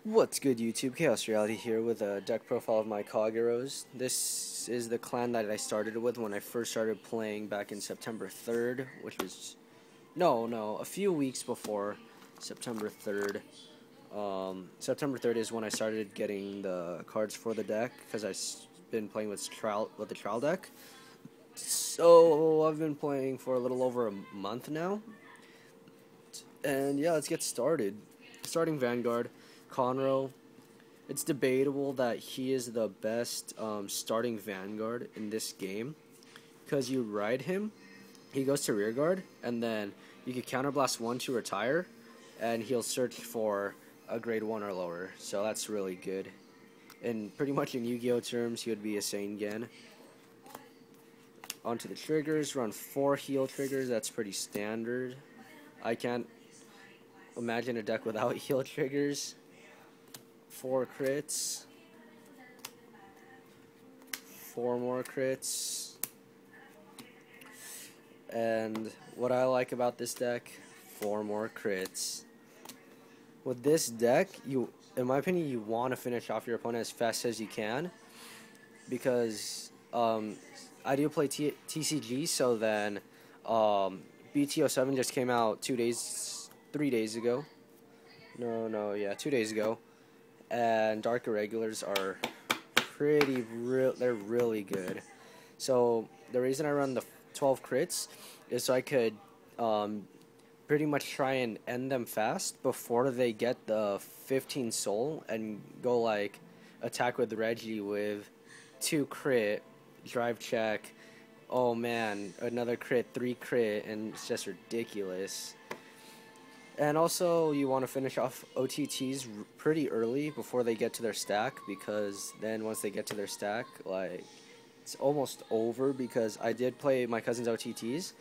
What's good, YouTube? Chaos Reality here with a deck profile of my Kageros. This is the clan that I started with when I first started playing back in September 3rd, which was, no, a few weeks before September 3rd. September 3rd is when I started getting the cards for the deck, because I've been playing with the trial deck. So I've been playing for a little over a month now. And yeah, let's get started. Starting Vanguard. Conroe, it's debatable that he is the best starting Vanguard in this game, because you ride him, he goes to rear guard, and then you can counterblast 1 to retire, and he'll search for a grade 1 or lower, so that's really good. And pretty much in Yu-Gi-Oh terms, he would be a Sengen. Onto the triggers, run 4 heal triggers, that's pretty standard. I can't imagine a deck without heal triggers. 4 crits, 4 more crits, and what I like about this deck, 4 more crits. With this deck, in my opinion, you want to finish off your opponent as fast as you can, because I do play TCG, so then BTO7 just came out 3 days ago. Yeah, 2 days ago. And Dark Irregulars are they're really good. So the reason I run the 12 crits is so I could pretty much try and end them fast before they get the 15 soul and go like attack with Reggie with 2 crit, drive check, oh man, another crit, 3 crit, and it's just ridiculous. And also, you want to finish off OTTs pretty early before they get to their stack, because then once they get to their stack, like, it's almost over, because I did play my cousin's OTTs.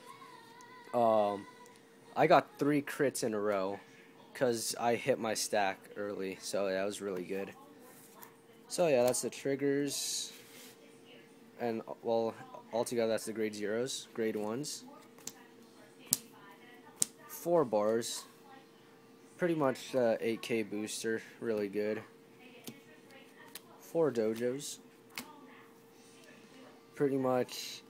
I got 3 crits in a row, because I hit my stack early, so yeah, that was really good. So yeah, that's the triggers, and, well, altogether that's the grade 0s, grade 1s. 4 bars. Pretty much 8k booster, really good. 4 dojos. Pretty much,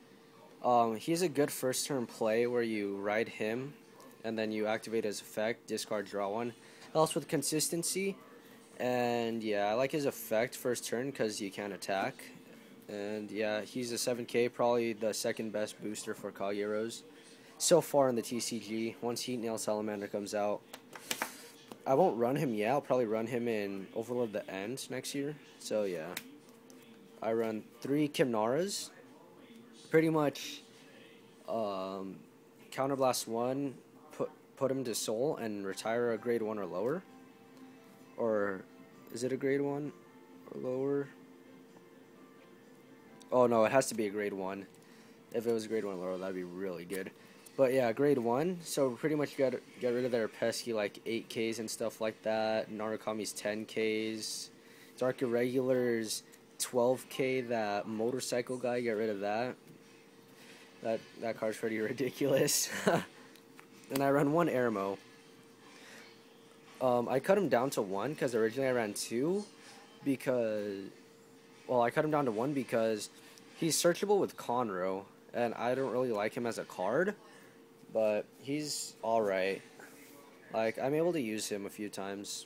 he's a good first turn play where you ride him, and then you activate his effect, discard, draw 1. Helps with consistency, and yeah, I like his effect first turn because you can't attack. And yeah, he's a 7k, probably the second best booster for Kageros so far in the TCG, once Heat Nail Salamander comes out. I won't run him yet. I'll probably run him in Overlord the End next year. So yeah, I run 3 Kimnaras. Pretty much, counterblast 1, put him to soul and retire a grade 1 or lower. Or is it a grade 1 or lower? Oh no, it has to be a grade 1. If it was a grade 1 or lower, that'd be really good. But yeah, grade 1, so pretty much get rid of their pesky like 8Ks and stuff like that. Narukami's 10Ks. Dark Irregulars 12K, that motorcycle guy, get rid of that. That card's pretty ridiculous. And I run 1 Airmo. I cut him down to 1 because originally I ran 2 because, well, I cut him down to 1 because he's searchable with Conroe, and I don't really like him as a card. But he's alright. Like, I'm able to use him a few times.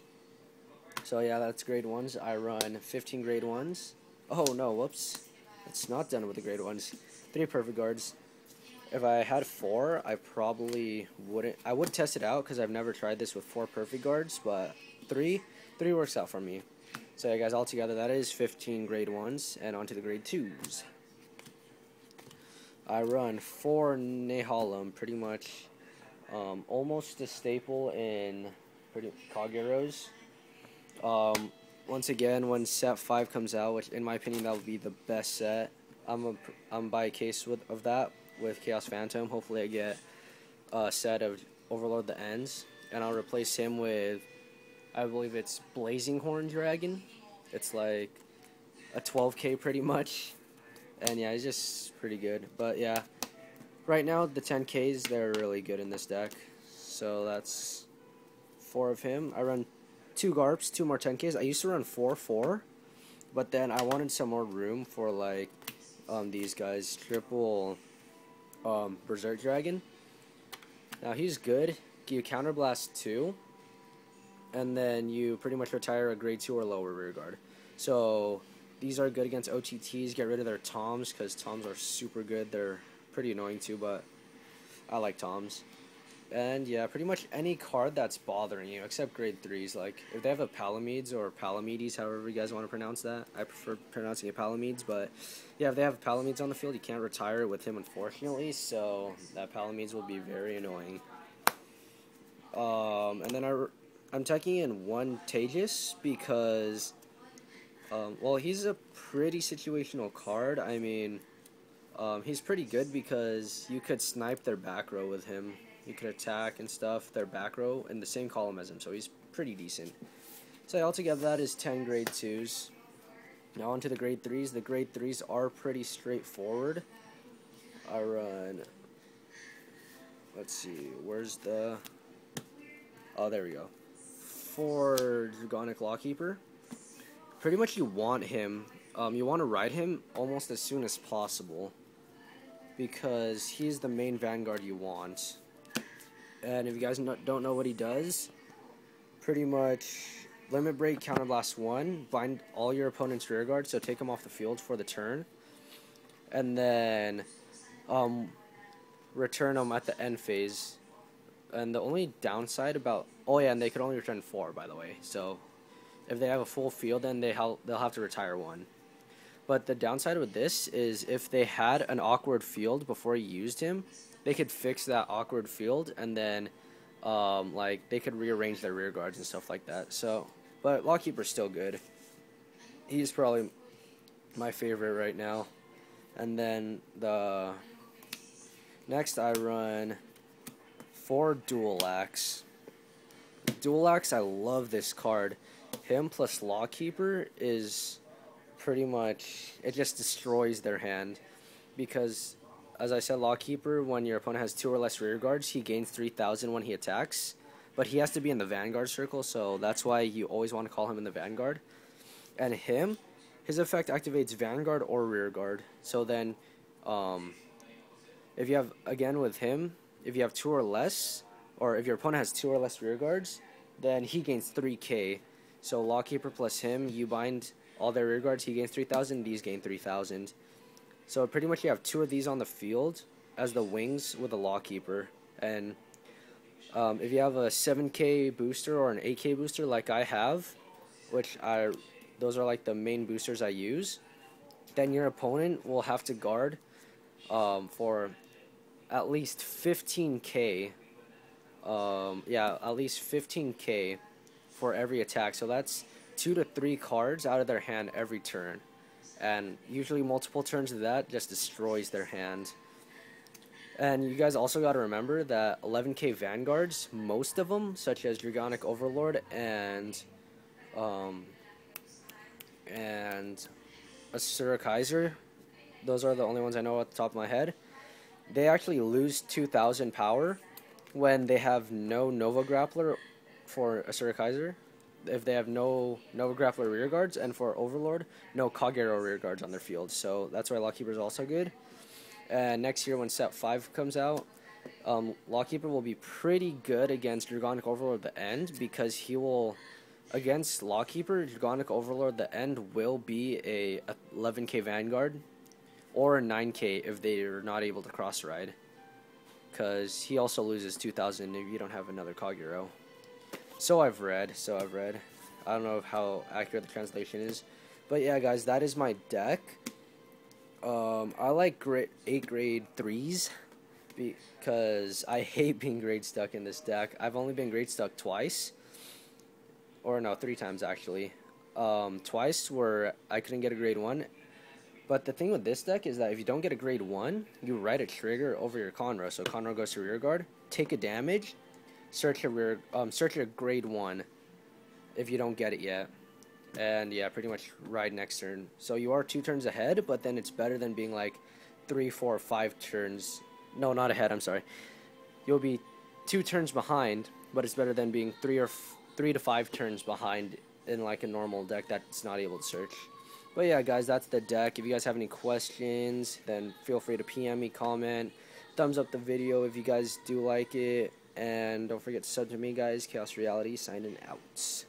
So yeah, that's grade 1s. I run 15 grade 1s. Oh no, whoops. It's not done with the grade 1s. 3 perfect guards. If I had 4, I probably wouldn't. I would test it out because I've never tried this with 4 perfect guards, but 3 works out for me. So yeah, guys, altogether that is 15 grade 1s, and on to the grade 2s. I run 4 Nehalem, pretty much almost a staple in Kageros. Once again, when set 5 comes out, which in my opinion that would be the best set, I'm by a case of that with Chaos Phantom. Hopefully I get a set of Overlord the Ends, and I'll replace him with, I believe it's Blazing Horn Dragon. It's like a 12k pretty much. And yeah, he's just pretty good. But yeah, right now the 10Ks, they're really good in this deck. So that's 4 of him. I run 2 Garps, 2 more 10Ks. I used to run 4-4, but then I wanted some more room for like these guys. Triple Berserk Dragon. Now he's good. You counterblast 2, and then you pretty much retire a grade 2 or lower rear guard. So these are good against OTTs. Get rid of their toms, because toms are super good. They're pretty annoying too, but I like toms. And yeah, pretty much any card that's bothering you, except grade 3s. Like if they have a Palamedes or Palamedes, however you guys want to pronounce that. I prefer pronouncing it Palamedes, but yeah, if they have Palamedes on the field, you can't retire it with him, unfortunately. So that Palamedes will be very annoying. And then I'm taking in 1 Tejas because, well, he's a pretty situational card. I mean, he's pretty good because you could snipe their back row with him. You could attack and stuff their back row in the same column as him, so he's pretty decent. So altogether, that is 10 grade 2s. Now on to the grade 3s. The grade 3s are pretty straightforward. I run, let's see, where's the... Oh, there we go. For Dragonic Lawkeeper, pretty much you want him. You want to ride him almost as soon as possible because he's the main Vanguard you want. And if you guys don't know what he does, pretty much Limit Break, Counterblast 1, bind all your opponent's rear guard, so take him off the field for the turn, and then return them at the end phase. And the only downside about... Oh, yeah, and they could only return 4, by the way. So, if they have a full field, then they'll have to retire 1. But the downside with this is if they had an awkward field before you used him, they could fix that awkward field, and then, like, they could rearrange their rear guards and stuff like that. So, but Lawkeeper's still good. He's probably my favorite right now. And then the... Next, I run... For Dual Axe. Dual Axe, I love this card. Him plus Lawkeeper is pretty much... It just destroys their hand. Because, as I said, Lawkeeper, when your opponent has 2 or less rear guards, he gains 3,000 when he attacks. But he has to be in the Vanguard circle, so that's why you always want to call him in the Vanguard. And him, his effect activates Vanguard or rear guard. So then, if you have, again with him... If you have 2 or less, or if your opponent has 2 or less rear guards, then he gains 3k. So Lawkeeper plus him, you bind all their rear guards, he gains 3,000, these gain 3,000. So pretty much you have 2 of these on the field as the wings with a Lawkeeper. And if you have a 7k booster or an 8k booster like I have, those are like the main boosters I use, then your opponent will have to guard for... at least 15k, at least 15k for every attack. So that's 2 to 3 cards out of their hand every turn. And usually multiple turns of that just destroys their hand. And you guys also got to remember that 11k Vanguards, most of them, such as Dragonic Overlord and Asura Kaiser, those are the only ones I know at the top of my head. They actually lose 2,000 power when they have no Nova Grappler for Asura Kaiser, if they have no Nova Grappler rear guards, and for Overlord, no Kagero rear guards on their field. So that's why Lawkeeper is also good. And next year when Set 5 comes out, Lawkeeper will be pretty good against Dragonic Overlord at the end, because he will... Against Lawkeeper, Dragonic Overlord at the end will be a 11k Vanguard, or a 9k if they are not able to cross-ride, because he also loses 2,000 if you don't have another Kagero. So I've read. I don't know how accurate the translation is, but yeah, guys, that is my deck. I like 8 grade 3s because I hate being grade stuck in this deck. I've only been grade stuck twice, or no, 3 times actually. Twice where I couldn't get a grade 1. But the thing with this deck is that if you don't get a grade 1, you write a trigger over your Conroe. So Conroe goes to rear guard, take a damage, search your grade 1 if you don't get it yet. And yeah, pretty much ride next turn. So you are 2 turns ahead, but then it's better than being like 3, 4, 5 turns. No, not ahead, I'm sorry. You'll be 2 turns behind, but it's better than being 3 to 5 turns behind in like a normal deck that's not able to search. But yeah, guys, that's the deck. If you guys have any questions, then feel free to PM me, comment, thumbs up the video if you guys do like it, and don't forget to sub to me, guys. Chaos Reality signing out.